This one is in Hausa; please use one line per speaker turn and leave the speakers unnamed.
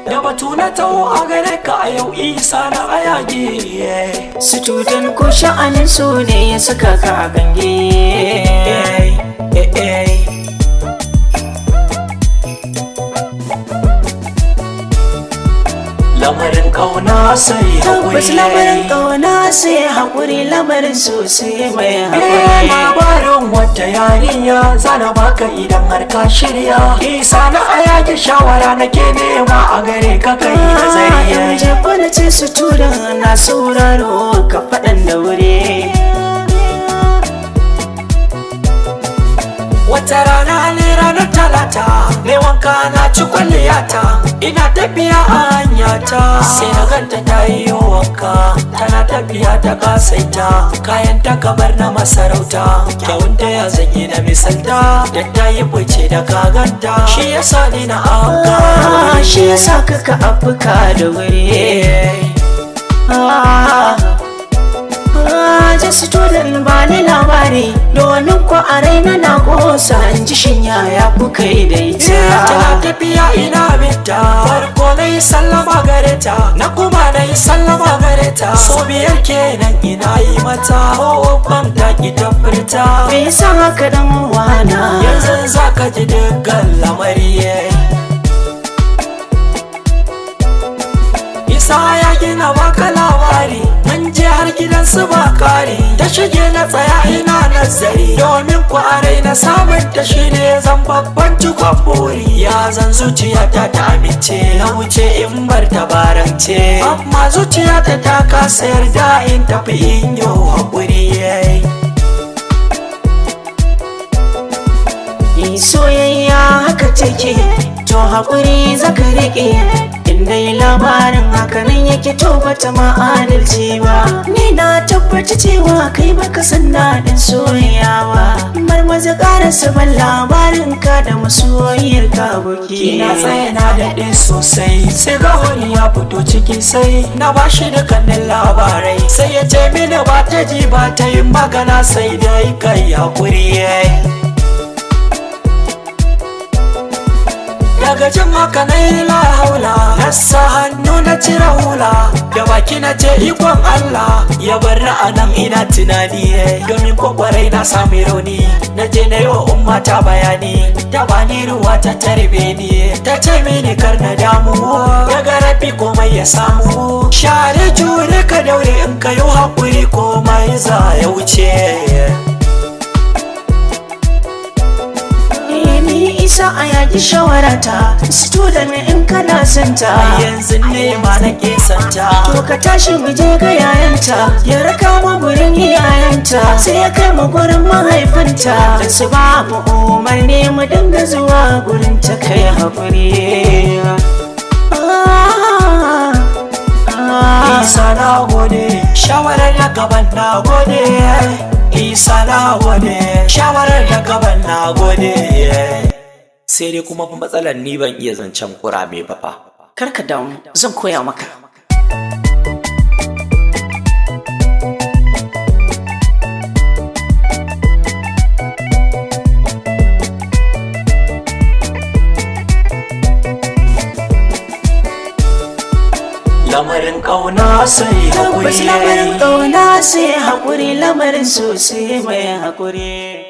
Da batu na taho a gare ka a yau isa na ayage.
Student ko sha'anin su ne ya saka ka a gange.
Lamarin kauna sai
Tabbas lamarin kauna sai haƙuri, lamarin sosai mai haƙuri.
Labarin wata yarinya zana baka idan har ka shirya. Isa na ayage shawara nake nema a gare ka kai da zariya.
Yan jefa na ce su tura na sauraro ka faɗan da wuri.
Wata rana ne ranar talata, ne wanka na ci kwalliyata, ina tafiya a hanyata. Sai na ganta ta yi wanka, tana tafiya ta kasaita, kayan ta kamar na masarauta, kyawunta ya zanyi na misalta, da ta yi fice da kaganta. Shi yasa ni na afka,
shi yasa kaka afka da wuri. Just student ba ni labari, domin ko a raina na kosa in ji shinya ya fi kai da ita.
Tana tafiya ina binta, farko na yi sallama gare ta, na kuma na yi sallama gare ta. So biyar kenan ina yi mata, ban ta ki ta furta.
Me yasa haka dan wana?
Yanzu za ka ji dukkan lamari. Isa ya gina baka labari, mun je har gidansu ba kari. Ta shige na tsaya ina nazari, domin kwarai na samun ta shi ne zan babban cikon buri. Ya zan zuciyata ta amince, na wuce in bar ta barance, amma zuciyata ta kasa yarda in tafi in yi haƙuri.
Soyayya haka take, to haƙuri zaka riƙe. Indai labarin hakanan yake to bata ma adalci ba. Ni na tabbata cewa kai baka san daɗin soyayya ba. Marmaza ƙarasa ban labarin ka da masoyiyar ka aboki.
Na tsaye na daɗe sosai, sai ga wani ya fito ciki sai na bashi dukkanin labarai. Sai ya ce mini ba ta ji ba ta yin magana, sai dai kai hakuri. Daga jin haka na yi la haula, na sa hannu na cire hula, da baki na ce ikon Allah ya bar a nan ina tunani. Domin kwakwarai na sami rauni, na je na yi wa umma ta bayani, ta bani ruwa ta tarbe ni, ta ce mini kar na damu, daga rafi komai ya samu. Share jure ka daure in ka yi haƙuri komai za ya wuce.
Isa a yaki shawarata, student in kana santa,
yanzu ne ma na santa.
To ka tashi mu je ga yayanta, ya raka mu gurin iyayenta, sai ya kai mu gurin mahaifinta, da su ba mu umarni mu dinga zuwa gurin ta kai haƙuri.
Isa na gode, shawarar da gaban na gode. Isa na gode, shawarar da gaban na gode. Sai dai kuma fa matsalar ni ban iya zancen kurame ba fa.
Karka damu, zan koya maka.
Lamarin ƙauna sai haƙuri.
Tabbas lamarin ƙauna sai haƙuri, lamarin sosai mai haƙuri.